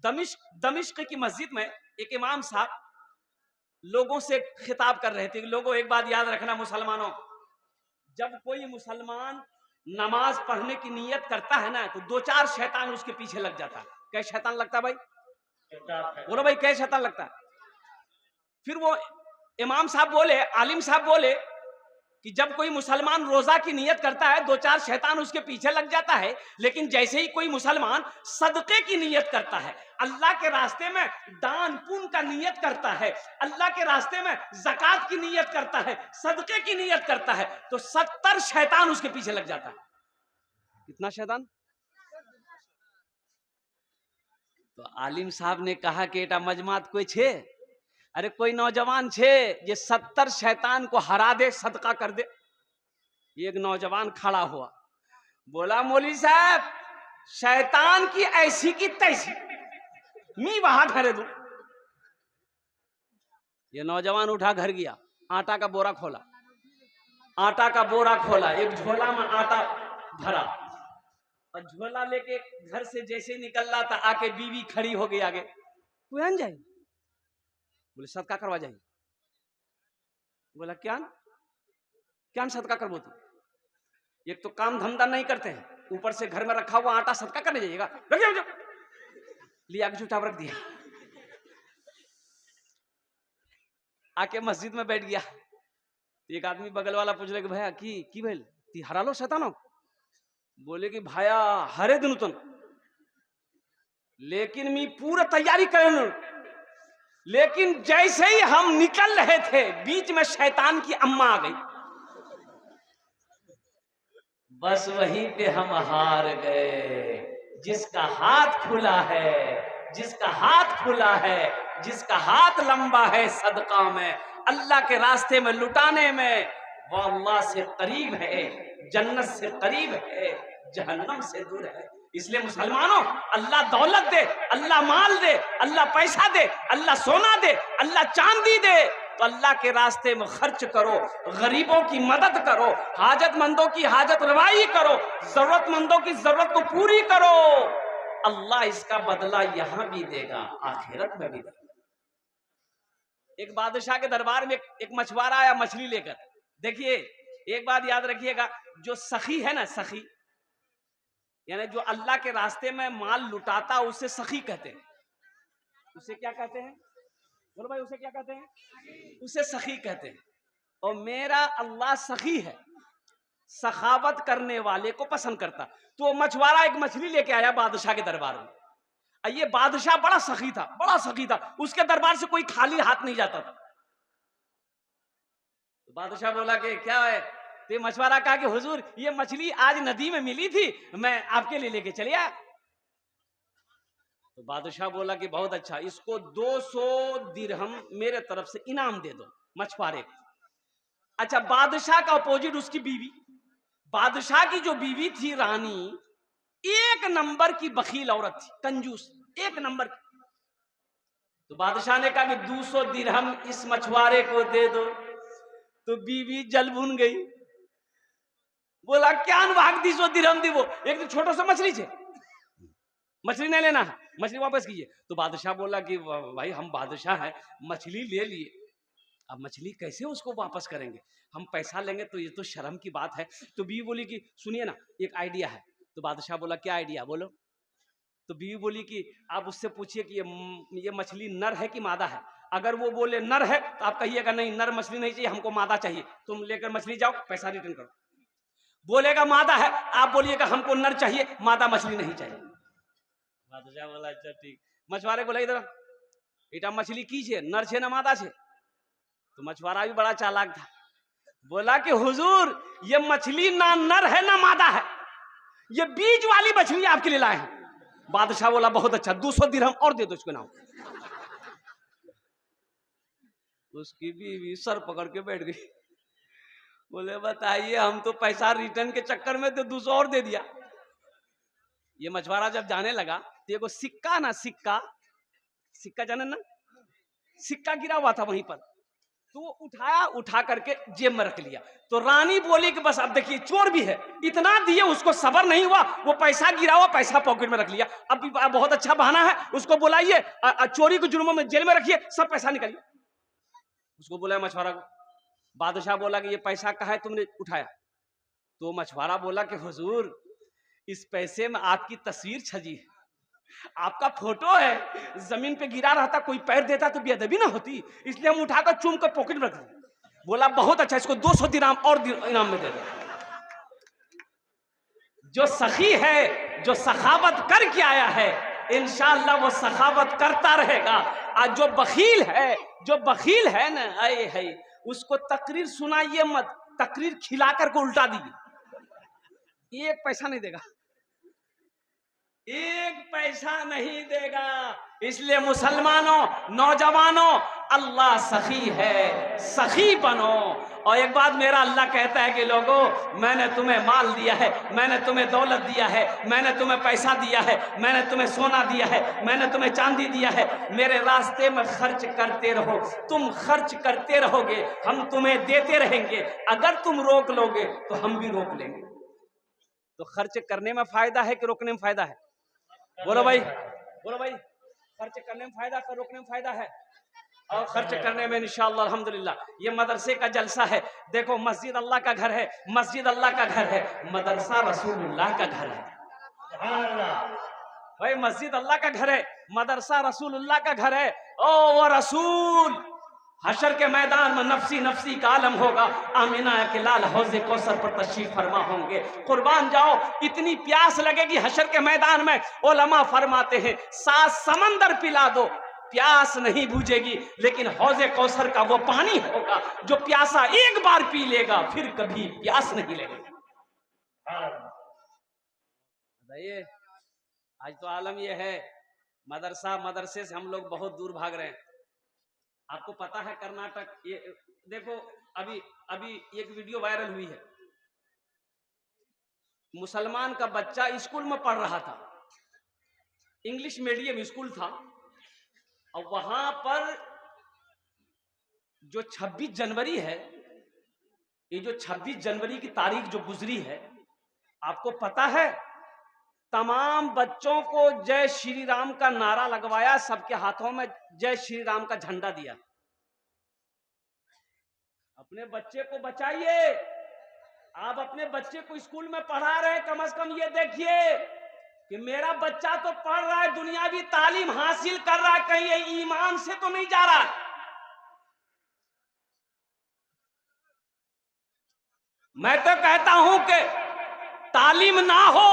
दमिश्क की मस्जिद में एक इमाम साहब लोगों से खिताब कर रहे थे। लोगों, एक बात याद रखना मुसलमानों, जब कोई मुसलमान नमाज पढ़ने की नीयत करता है ना, तो दो चार शैतान उसके पीछे लग जाता है। क्या शैतान लगता है भाई? बोलो भाई, क्या शैतान लगता है? फिर वो इमाम साहब बोले, आलिम साहब बोले कि जब कोई मुसलमान रोजा की नियत करता है, दो चार शैतान उसके पीछे लग जाता है, लेकिन जैसे ही कोई मुसलमान सदके की नियत करता है, अल्लाह के रास्ते में दान पुण्य का नियत करता है, अल्लाह के रास्ते में ज़कात की नियत करता है, सदके की नियत करता है, तो 70 शैतान उसके पीछे लग जाता है। कितना शैतान? तो आलिम साहब ने कहा कि एटा मजमात कोई छे, अरे कोई नौजवान छे जे 70 शैतान को हरा दे, सदका कर दे। एक नौजवान खड़ा हुआ, बोला मौलवी साहब, शैतान की ऐसी की तैसी, मी वहां घरे दू। ये नौजवान उठा, घर गया, आटा का बोरा खोला, आटा का बोरा खोला, एक झोला में आटा भरा, और झोला लेके घर से जैसे निकल रहा था, आके बीवी खड़ी हो गई आगे, तू आन जाए? बोले सदका करवा जाए। बोला क्या क्या सदका करवो तू? एक तो काम धंधा नहीं करते हैं, ऊपर से घर में रखा हुआ आटा सदका करने जाइएगा? रख जाओ, लिया के चुपचाप रख दिया, आके मस्जिद में बैठ गया। एक आदमी बगल वाला पूछ रहे कि भैया की भेल ती हरा लो शैतानो? बोले कि भाया हरे दिन तुम, लेकिन मी पूरा तैयारी कर, लेकिन जैसे ही हम निकल रहे थे, बीच में शैतान की अम्मा आ गई, बस वहीं पे हम हार गए। जिसका हाथ खुला है, जिसका हाथ खुला है, जिसका हाथ लंबा है सदका में, अल्लाह के रास्ते में लुटाने में, वो अल्लाह से करीब है, जन्नत से करीब है, जहन्नम से दूर है। इसलिए मुसलमानों, अल्लाह दौलत दे, अल्लाह माल दे, अल्लाह पैसा दे, अल्लाह सोना दे, अल्लाह चांदी दे, तो अल्लाह के रास्ते में खर्च करो, गरीबों की मदद करो, हाजतमंदों की हाजत रवाई करो, जरूरतमंदों की जरूरत को पूरी करो। अल्लाह इसका बदला यहां भी देगा, आखिरत में भी देगा। एक बादशाह के दरबार में एक मछुआरा आया मछली लेकर। देखिए, एक बात याद रखिएगा, जो सखी है ना, सखी यानी जो अल्लाह के रास्ते में माल लुटाता, उसे सखी कहते हैं। उसे क्या कहते हैं? बोलो भाई, उसे क्या कहते हैं? उसे सखी कहते हैं। और मेरा अल्लाह सखी है, सखावत करने वाले को पसंद करता। तो मछुआरा एक मछली लेके आया बादशाह के दरबार में। ये बादशाह बड़ा सखी था, बड़ा सखी था, उसके दरबार से कोई खाली हाथ नहीं जाता था। तो बादशाह बोला कि क्या है? तो मछुआरा कहा कि हुजूर, ये मछली आज नदी में मिली थी, मैं आपके लिए लेके चले आया। तो बादशाह बोला कि बहुत अच्छा, इसको 200 दिरहम मेरे तरफ से इनाम दे दो मछुआरे को। अच्छा, बादशाह का अपोजिट उसकी बीवी, बादशाह की जो बीवी थी रानी, एक नंबर की बखील औरत थी, कंजूस, एक नंबर की। तो बादशाह ने कहा कि 200 दिरहम इस मछुआरे को दे दो। तो बीवी जल भुन गई, बोला क्या भाग 200 दिरहम दी, वो एक तो छोटा सा मछली छे, मछली नहीं लेना है, मछली वापस कीजिए। तो बादशाह बोला कि भाई हम बादशाह हैं, मछली ले लिए, अब मछली कैसे उसको वापस करेंगे, हम पैसा लेंगे तो ये तो शर्म की बात है। तो बीवी बोली कि सुनिए ना, एक आइडिया है। तो बादशाह बोला क्या आइडिया, बोलो। तो बीवी बोली कि आप उससे पूछिए कि ये मछली नर है कि मादा है। अगर वो बोले नर है तो आप कहिएगा नहीं, नर मछली नहीं चाहिए, हमको मादा चाहिए, तुम लेकर मछली जाओ, पैसा रिटर्न करो। बोलेगा मादा है, आप बोलिएगा हमको नर चाहिए, मादा मछली नहीं चाहिए। बादशाह बोला अच्छा ठीक। मछुआरे बोला इधर, बेटा मछली की छे, नर छे ना मादा छे? तो मछुआरा भी बड़ा चालाक था, बोला कि हुजूर, ये मछली ना नर है ना मादा है, ये बीज वाली मछली आपके लिए लाए हैं। बादशाह बोला बहुत अच्छा, 200 दिरहम और दे दो इसको नाम। उसकी बीवी सर पकड़ के बैठ गई, बोले बताइए, हम तो पैसा रिटर्न के चक्कर में तो 200 और दे दिया। ये मछुआरा जब जाने लगा तो एगो सिक्का ना, सिक्का, सिक्का जाने ना, सिक्का गिरा हुआ था वहीं पर। तो उठाया, उठा करके जेब में रख लिया। तो रानी बोली कि बस अब देखिए चोर भी है, इतना दिए उसको सबर नहीं हुआ, वो पैसा गिरा हुआ पैसा पॉकेट में रख लिया। अब बहुत अच्छा बहाना है, उसको बुलाइए, चोरी के जुर्मों में जेल में रखिए, सब पैसा निकालिए। उसको बुलाया मछुआरा को। बादशाह बोला कि ये पैसा कहाँ है तुमने उठाया? तो मछुआरा बोला कि हुजूर इस पैसे में आपकी तस्वीर छजी है, आपका फोटो है, जमीन पे गिरा रहता कोई पैर देता तो बेअदबी ना होती, इसलिए हम उठाकर चूम कर पॉकेट में रख दिए। बोला बहुत अच्छा, इसको 200 दिरहम और इनाम में दे दो। जो सखी है, जो सखावत करके आया है, इंशाअल्लाह वो सखावत करता रहेगा। और जो बखील है ना, आए है, उसको तकरीर सुनाइए मत, तकरीर खिला कर को उल्टा दीजिए, एक पैसा नहीं देगा, एक पैसा नहीं देगा। इसलिए मुसलमानों, नौजवानों, अल्लाह सखी है, सखी बनो। और एक बात मेरा अल्लाह कहता है कि लोगों, मैंने तुम्हें माल दिया है, मैंने तुम्हें दौलत दिया है, मैंने तुम्हें पैसा दिया है, मैंने तुम्हें सोना दिया है, मैंने तुम्हें चांदी दिया है, मेरे रास्ते में खर्च करते रहो। तुम खर्च करते रहोगे, हम तुम्हें देते रहेंगे। अगर तुम रोक लोगे तो हम भी रोक लेंगे। तो खर्च करने में फायदा है कि रोकने में फायदा है? बोलो भाई, बोलो भाई, खर्च करने में फायदा कर रोकने में फायदा है? और खर्च करने में इंशाअल्लाह अल्हम्दुलिल्लाह। ये मदरसे का जलसा है, देखो मस्जिद अल्लाह का घर है, मस्जिद अल्लाह का घर है, मदरसा रसूलुल्लाह का घर है। भाई मस्जिद अल्लाह का घर है, मदरसा रसूलुल्लाह का घर है। ओ वो रसूल हशर के मैदान में नफसी नफसी का आलम होगा, आमिना के लाल हौज़े कौसर पर तशरीफ फरमा होंगे। कुर्बान जाओ, इतनी प्यास लगेगी हशर के मैदान में, उलमा फरमाते हैं 7 समंदर पिला दो, प्यास नहीं बुझेगी, लेकिन हौज़े कौसर का वो पानी होगा जो प्यासा एक बार पी लेगा फिर कभी प्यास नहीं लगेगी। बताइए, आज तो आलम ये है, मदरसे से हम लोग बहुत दूर भाग रहे हैं। आपको पता है कर्नाटक, ये देखो अभी एक वीडियो वायरल हुई है, मुसलमान का बच्चा स्कूल में पढ़ रहा था, इंग्लिश मीडियम स्कूल था, और वहां पर जो 26 जनवरी है, ये जो 26 जनवरी की तारीख जो गुजरी है, आपको पता है तमाम बच्चों को जय श्री राम का नारा लगवाया, सबके हाथों में जय श्री राम का झंडा दिया। अपने बच्चे को बचाइए, आप अपने बच्चे को स्कूल में पढ़ा रहे हैं, कम से कम ये देखिए कि मेरा बच्चा तो पढ़ रहा है, दुनियावी तालीम हासिल कर रहा है, कहीं ये ईमान से तो नहीं जा रहा। मैं तो कहता हूं कि तालीम ना हो,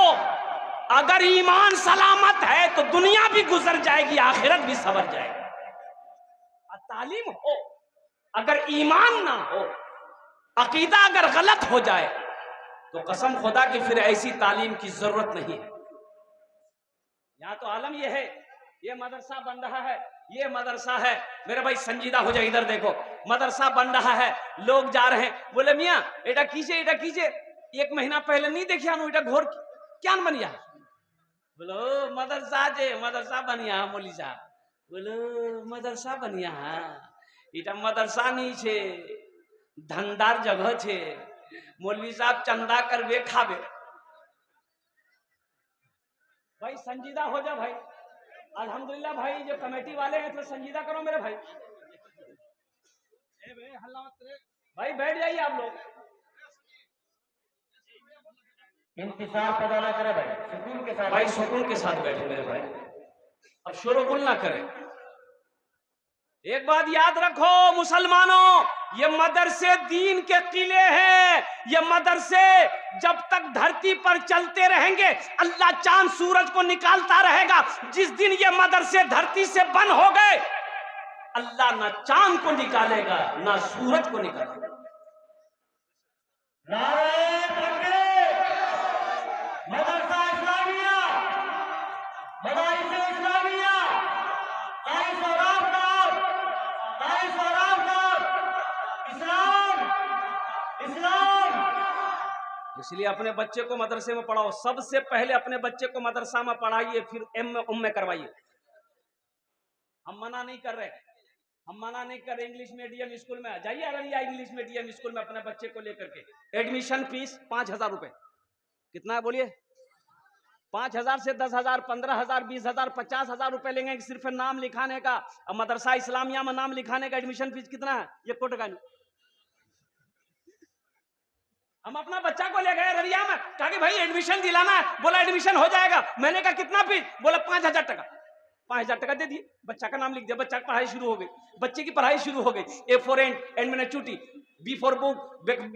अगर ईमान सलामत है तो दुनिया भी गुजर जाएगी, आखिरत भी सवर जाएगी। और तालीम हो, अगर ईमान ना हो, अकीदा अगर गलत हो जाए तो कसम खुदा की फिर ऐसी तालीम की जरूरत नहीं है। यहाँ तो आलम ये है, ये मदरसा बन रहा है, ये मदरसा है, मेरे भाई संजीदा हो जाए, इधर देखो, मदरसा बन रहा है, लोग जा रहे हैं, बोले मियाँ एटा कीजिए, एटा कीजिए, 1 महीना पहले नहीं देखिया एटा घोर क्या बनिया, बोलो मदरसा बनिया मौली साहब, बोलो मदरसा बनिया, इटा मदरसा नहीं छे, धंधार जगह छे, मौलवी साहब चंदा करबे खाबे। भाई संजीदा हो जा भाई, अल्हम्दुलिल्लाह भाई, जो कमेटी वाले हैं तो संजीदा करो मेरे भाई। हल्ला मत करे भाई, बैठ जाइए आप लोग, इंतजार पैदा ना करे भाई, सुकून के साथ, भाई सुकून के साथ बैठे मेरे भाई, अब शोरगुल ना करें। एक बात याद रखो मुसलमानों, ये मदरसे दीन के किले हैं, ये मदरसे जब तक धरती पर चलते रहेंगे अल्लाह चांद सूरज को निकालता रहेगा। जिस दिन ये मदरसे धरती से बंद हो गए, अल्लाह ना चांद को निकालेगा ना सूरज को निकालेगा। मदरसा इस्लामिया, मदरसा इस्लामिया, इसलिए अपने बच्चे को मदरसे में पढ़ाओ, सबसे पहले अपने बच्चे को मदरसा में पढ़ाइए, फिर उम में करवाइए। हम मना नहीं कर रहे, हम मना नहीं कर, इंग्लिश मीडियम स्कूल में जाइए अररिया इंग्लिश मीडियम स्कूल में अपने बच्चे को लेकर के। एडमिशन फीस 5,000 रुपए। कितना है बोलिए? 5,000 से 10,000, 15,000, 20,000, 50,000 रुपए लेंगे सिर्फ नाम लिखाने का। अब मदरसा इस्लामिया में नाम लिखाने का एडमिशन फीस कितना है? ये कोट का नहीं। हम अपना बच्चा को ले गए ररिया में, कहा कि भाई एडमिशन दिलाना है, बोला एडमिशन हो जाएगा। मैंने कहा कितना फीस? बोला 5,000 टका। 5,000 टका दे दिए, बच्चा का नाम लिख दिया, बच्चा की पढ़ाई शुरू हो गई। बच्चे की पढ़ाई शुरू हो गई। ए फॉर एंड मैंने चूटी, b for book,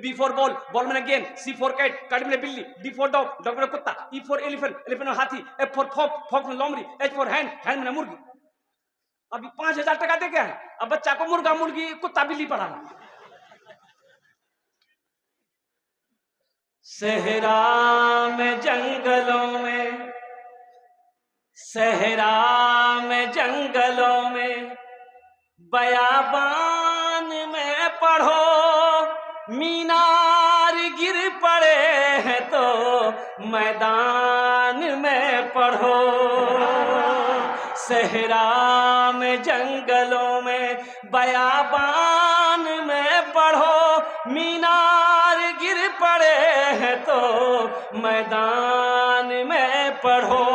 b for ball, ball मैंने गेंद, सी फॉर कैट, कैट मैंने बिल्ली, डी फॉर डॉग, डॉग मैंने कुत्ता, ई फॉर एलिफेंट, एलिफेंट में हाथी, एफ फॉर फॉक, फॉक में लोमड़ी, एच फॉर हैंड, हैंड मैंने मुर्गी। अभी 5,000 टका दे क्या है? अब बच्चा को मुर्गा मुर्गी कुत्ता बिल्ली पढ़ाना। सहरा में जंगलों में, सहरा में जंगलों में, बयाबान में पढ़ो, मीनार गिर पड़े हैं तो मैदान में पढ़ो। सहरा में जंगलों में, बयाबान में पढ़ो, मीनार गिर पड़े हैं तो मैदान में पढ़ो।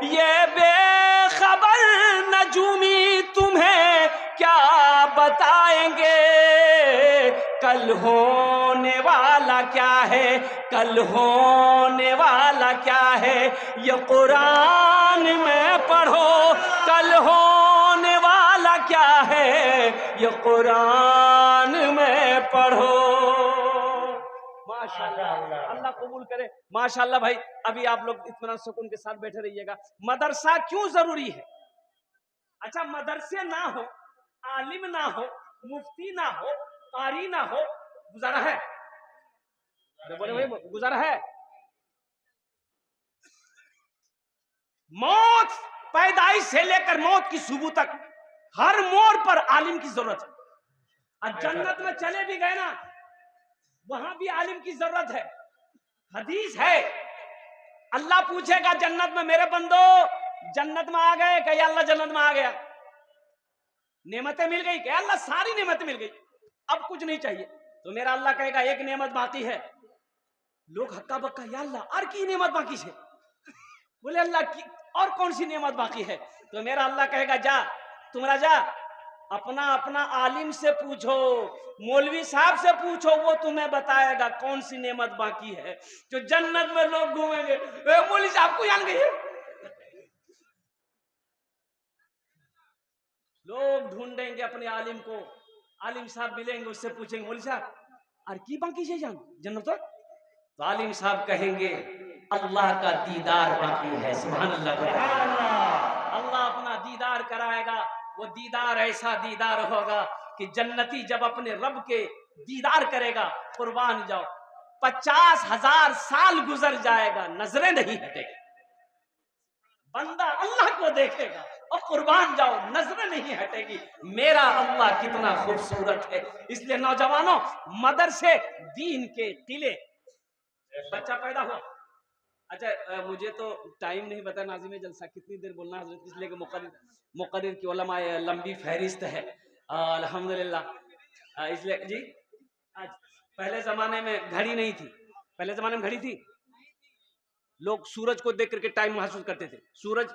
ये बेखबर नजूमी तुम्हें क्या बताएंगे, कल होने वाला क्या है, कल होने वाला क्या है। ये कुरान में पढ़ो, कल होने वाला क्या है, ये कुरान में पढ़ो। माशाअल्लाह, अल्लाह कबूल करे। माशाअल्लाह भाई, अभी आप लोग इत्मीनान सुकून के साथ बैठे रहिएगा। मदरसा क्यों जरूरी है? अच्छा, मदरसे ना हो, आलिम ना हो, मुफ्ती ना हो, कारी ना हो, गुजारा है? बोले भाई गुजारा है? मौत पैदाइश से लेकर मौत की सुबह तक हर मोड़ पर आलिम की जरूरत है। और जन्नत में चले भी गए ना, वहां भी आलिम की जरूरत है। हदीस है, अल्लाह पूछेगा जन्नत में, मेरे बंदो जन्नत में आ गए? क्या अल्लाह जन्नत में आ गया? नेमतें मिल गई? क्या अल्लाह सारी नेमतें मिल गई, अब कुछ नहीं चाहिए? तो मेरा अल्लाह कहेगा एक नेमत बाकी है। लोग हक्का बक्का, या अल्लाह और की नेमत बाकी है? बोले अल्लाह की और कौन सी नेमत बाकी है? तो मेरा अल्लाह कहेगा जा, तुम्हारा जा, अपना अपना आलिम से पूछो, मौलवी साहब से पूछो, वो तुम्हें बताएगा कौन सी नेमत बाकी है। जो जन्नत में लोग घूमेंगे, मौलवी साहब को जान गए, लोग ढूंढेंगे अपने आलिम को। आलिम साहब मिलेंगे, उससे पूछेंगे मौलवी साहब और की बाकी से जान जन्नत? तो आलिम साहब कहेंगे अल्लाह का दीदार बाकी है। सुभान अल्लाह, अल्लाह अपना दीदार कराएगा। वो दीदार ऐसा दीदार होगा कि जन्नती जब अपने रब के दीदार करेगा, कुर्बान जाओ 50,000 साल गुजर जाएगा, नजरें नहीं हटेगी। बंदा अल्लाह को देखेगा और कुर्बान जाओ, नजरें नहीं हटेगी। मेरा अल्लाह कितना खूबसूरत है। इसलिए नौजवानों, मदरसे दीन के किले। बच्चा पैदा हुआ, अच्छा मुझे तो टाइम नहीं पता नाज़िम जलसा कितनी देर बोलना है, इसलिए कि मुक़र्रिर की उलमा लंबी फहरिस्त है अल्हम्दुलिल्लाह। इसलिए जी, आज पहले ज़माने में घड़ी नहीं थी। पहले ज़माने में घड़ी थी, लोग सूरज को देख करके टाइम महसूस करते थे। सूरज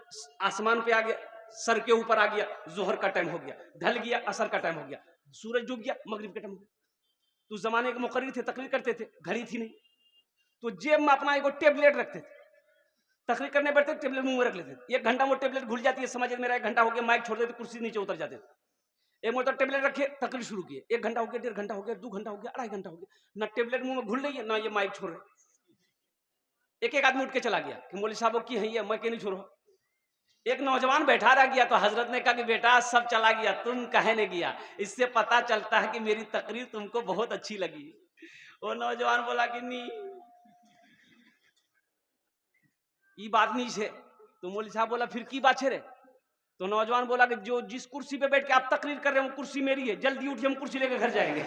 आसमान पे आ गया, सर के ऊपर आ गया, जोहर का टाइम हो गया, ढल गया, असर का टाइम हो गया, सूरज डूब गया, मगरिब का टाइम हो गया। तो ज़माने के मुक़र्रिर थे, तकरीर करते थे, घड़ी थी नहीं, तो जेब में अपना एक टेबलेट रखते थे, तकरीर करने बैठते टेबलेट मुंह में रख लेते थे। 1 घंटा वो टेबलेट घुल जाती है, समझ मेरा 1 घंटा हो गया, माइक छोड़ देते, कुर्सी नीचे उतर जाते थे। एक मतलब टेबलेट रखे, तकरीर शुरू किए, 1 घंटा हो गया, 1.5 घंटा हो गया, 2 घंटा हो गया, 2.5 घंटा हो गया, ना टेबलेट मुंह में घुल रही है, ना ये माइक छोड़ रहे। एक आदमी उठ के चला गया कि मौलवी साहब की है ये, मैं क्यों नहीं छोड़ रहा। एक नौजवान बैठा रह गया, तो हजरत ने कहा कि बेटा सब चला गया, तुम कहे नहीं गया, इससे पता चलता है कि मेरी तकरीर तुमको बहुत अच्छी लगी। वो नौजवान बोला कि नहीं, ये बात नहीं है। तो मौलवी साहब बोला फिर की बात है रे? तो नौजवान बोला कि जो जिस कुर्सी पे बैठ के आप तकरीर कर रहे हो वो कुर्सी मेरी है, जल्दी उठिए, हम कुर्सी लेकर घर जाएंगे।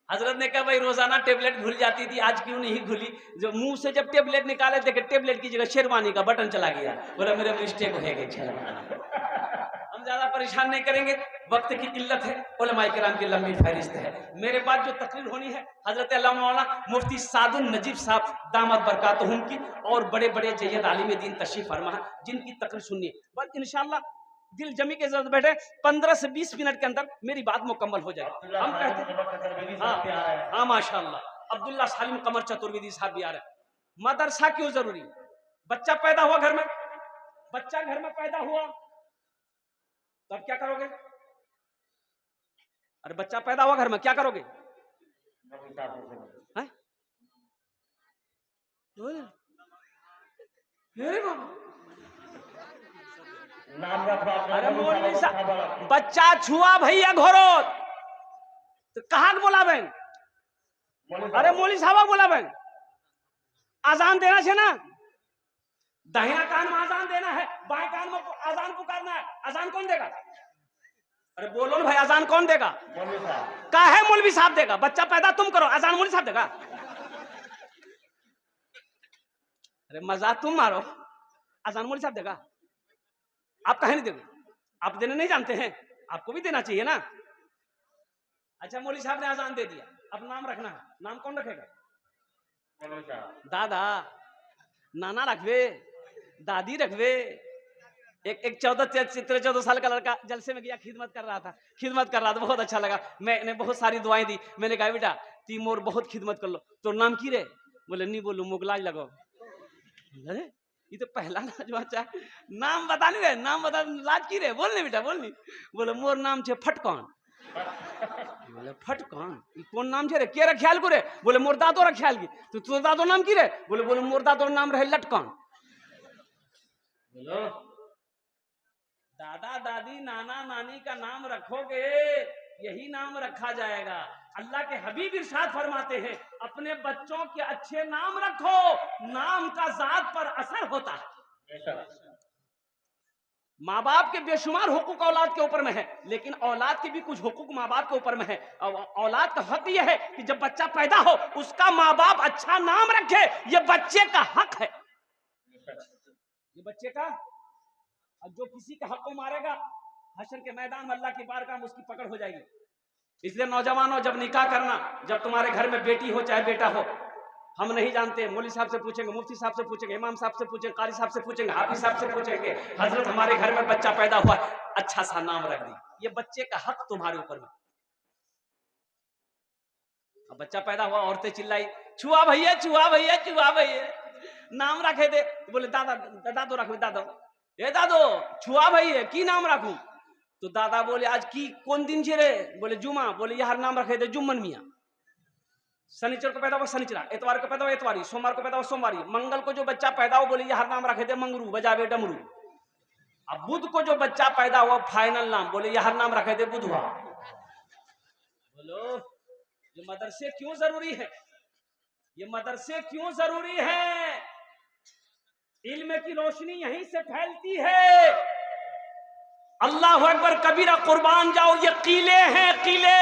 हजरत ने कहा भाई रोजाना टेबलेट भूल जाती थी, आज क्यों नहीं भूली? जो मुंह से जब टेबलेट निकाले थे, टेबलेट की जगह शेरवानी का बटन चला गया। बोला मेरा मिस्टेक हो गया। हम अब ज्यादा परेशान नहीं करेंगे, वक्त की किल्लत है, उलमाए किराम की लंबी फहरिस्त है। मेरे बाद जो तकरीर होनी है हजरत अल्लामा मौलाना मुफ्ती सादुल नजीब साहब दामद बरकातहुम की और बड़े बड़े जय्यद आलिम दीन तशरीफ फरमा है, जिनकी तकरीर सुनिए। बस इंशाल्लाह दिल जमी के जरूरत बैठे 15 से 20 मिनट के अंदर मेरी बात मुकम्मल हो जाएगी। हम कहते हैं हाँ माशाल्लाह अब्दुल्ला सालिम कमर चतुर्वेदी साहब भी आ रहे हैं। मदरसा क्यों जरूरी? बच्चा पैदा हुआ घर में, बच्चा घर में पैदा हुआ तो अब क्या करोगे? अरे बच्चा पैदा हुआ घर में, क्या करोगे? है? अरे मौलवी साहब बच्चा छुआ भैया घोरो तो कहाँ बोला बहन? अरे मौलवी साहब बोला बहन आजान देना चाहिए ना, दाहिना कान में आजान देना है, बाएं कान में आजान पुकारना है। आजान कौन देगा? अरे बोलो ना भाई, आजान कौन देगा? का है मौलवी साहब देगा। बच्चा पैदा तुम करो, आजान मौलवी साहब देगा? अरे मजाक तुम मारो, आजान मौलवी साहब देगा? आप कहे नहीं दोगे? आप देने नहीं जानते हैं, आपको भी देना चाहिए ना। अच्छा मौलवी साहब ने आजान दे दिया, अब नाम रखना है, नाम कौन रखेगा? दादा नाना रखवे, दादी रखवे। एक 14 साल का लड़का जलसे में गया, खिदमत कर रहा था, बहुत अच्छा लगा। मैंने बहुत सारी दुआएं दी, मैंने कहा बेटा तीमोर बहुत खिदमत कर लो, तो नाम की रे? बोले नहीं बोलू मुगलाज लगाओ। अरे ये तो पहला बच्चा नाम बता नहीं रहे, नाम बता लाज की रे, बोल नहीं बेटा बोल नहीं। बोले मोर नाम छे फटकन। बोले फटकन कौन नाम छे रे? के रे ख्याल को रे? बोले मोर दादो रे ख्याल की। तो तोर दादो नाम की रे? बोले मोर दादो नाम रहे लटकन। बोलो दादा दादी नाना नानी का नाम रखोगे, यही नाम रखा जाएगा। अल्लाह के हबीब इरशाद फरमाते हैं अपने बच्चों के अच्छे नाम रखो, नाम का जात पर असर होता है। माँ बाप के बेशुमार हुकूक औलाद के ऊपर में है, लेकिन औलाद के भी कुछ हुकूक माँ बाप के ऊपर में है। औलाद का हक यह है कि जब बच्चा पैदा हो उसका माँ बाप अच्छा नाम रखे, ये बच्चे का हक है, ये बच्चे का। और जो किसी का हक को मारेगा हशर के मैदान में अल्लाह की बारगाह में उसकी पकड़ हो जाएगी। इसलिए नौजवानों जब निकाह करना, जब तुम्हारे घर में बेटी हो चाहे बेटा हो, हम नहीं जानते, मौलवी साहब से पूछेंगे, मुफ्ती साहब से पूछेंगे, इमाम साहब से पूछेंगे, कारी साहब से पूछेंगे, हाफिज साहब से पूछेंगे, हजरत हमारे घर में बच्चा पैदा हुआ, अच्छा सा नाम रख दी। ये बच्चे का हक तुम्हारे ऊपर में। अब बच्चा पैदा हुआ, औरतें चिल्लाई छुआ भैया छुआ भैया छुआ भैया, नाम रखे दे। बोले दादा दादो रखो, दादो ए दादो छुआ भैया की नाम रखूं? तो दादा बोले आज की कौन दिन छे रे? बोले जुमा। बोले यार नाम रखे दे जुम्मन मियाँ। शनिचर को पैदा हुआ शनिचरा, एतवार को पैदा हुआ एतवारी, सोमवार को पैदा हुआ सोमवारी, मंगल को जो बच्चा पैदा हुआ बोले यार नाम रखे दे मंगरू, बजावे डमरू। अब बुध को जो बच्चा पैदा हुआ फाइनल नाम, बोले यार नाम रखे दे बुधवा। बोलो ये मदरसे क्यों जरूरी है? ये मदरसे क्यों जरूरी है? इल्म की रोशनी यहीं से फैलती है। अल्लाह अकबर कबीरा, कुर्बान जाओ, ये किले हैं किले।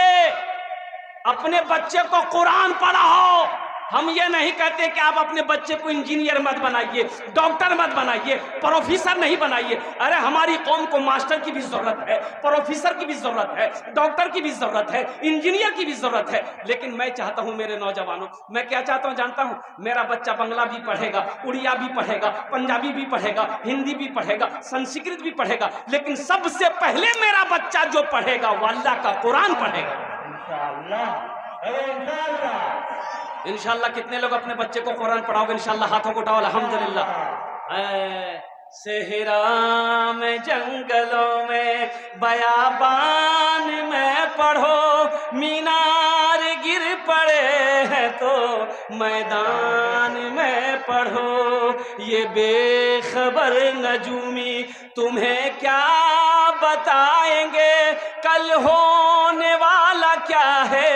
अपने बच्चे को कुरान पढ़ाओ। हम ये नहीं कहते कि आप अपने बच्चे को इंजीनियर मत बनाइए, डॉक्टर मत बनाइए, प्रोफेसर नहीं बनाइए। अरे हमारी कौम को मास्टर की भी जरूरत है, प्रोफेसर की भी जरूरत है, डॉक्टर की भी जरूरत है, इंजीनियर की भी जरूरत है। लेकिन मैं चाहता हूं मेरे नौजवानों, मैं क्या चाहता हूं जानता हूं? मेरा बच्चा बंगला भी पढ़ेगा, उड़िया भी पढ़ेगा, पंजाबी भी पढ़ेगा, हिंदी भी पढ़ेगा, संस्कृत भी पढ़ेगा, लेकिन सबसे पहले मेरा बच्चा जो पढ़ेगा वो अल्लाह का कुरान पढ़ेगा। इंशाअल्लाह कितने लोग अपने बच्चे को कुरान पढ़ाओगे? इंशाअल्लाह हाथों को उठाओ, अल्हम्दुलिल्लाह। सेहरा में जंगलों में बयाबान में पढ़ो, मीनार गिर पड़े हैं तो मैदान में पढ़ो। ये बेखबर नजूमी तुम्हें क्या बताएंगे, कल होने वाला क्या है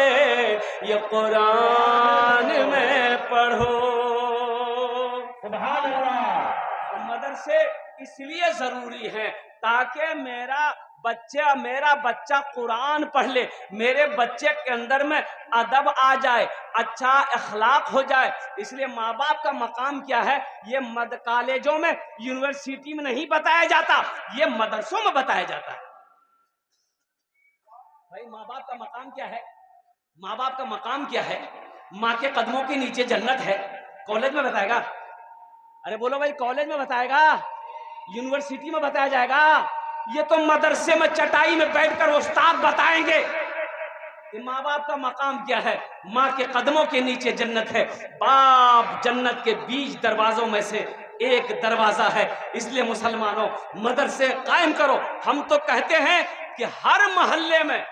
ये कुरान में पढ़ो। सुभान अल्लाह। मदरसे इसलिए जरूरी है ताकि मेरा बच्चा कुरान पढ़ ले, मेरे बच्चे के अंदर में अदब आ जाए, अच्छा अखलाक हो जाए। इसलिए माँ बाप का मकाम क्या है, ये कॉलेजों में यूनिवर्सिटी में नहीं बताया जाता, ये मदरसों में बताया जाता है। भाई माँ बाप का मकाम क्या है? माँ बाप का मकाम क्या है? माँ के कदमों के नीचे जन्नत है। कॉलेज में बताएगा? अरे बोलो भाई, कॉलेज में बताएगा? यूनिवर्सिटी में बताया जाएगा? ये तो मदरसे में चटाई में बैठकर उस्ताद बताएंगे कि माँ बाप का मकाम क्या है। माँ के कदमों के नीचे जन्नत है। बाप जन्नत के 20 दरवाजों में से एक दरवाजा है। इसलिए मुसलमानों, मदरसे कायम करो। हम तो कहते हैं कि हर मोहल्ले में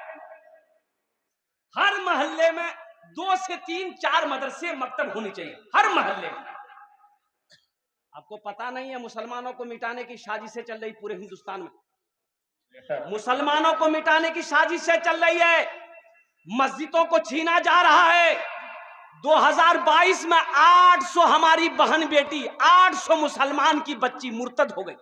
2 से 3 4 मदरसे मकतब होनी चाहिए, हर मोहल्ले में। आपको पता नहीं है, मुसलमानों को मिटाने की साजिशें चल रही पूरे हिंदुस्तान में। मुसलमानों को मिटाने की साजिशें चल रही है। मस्जिदों को छीना जा रहा है। 2022 में 800 हमारी बहन बेटी, 800 मुसलमान की बच्ची मुर्तद हो गई।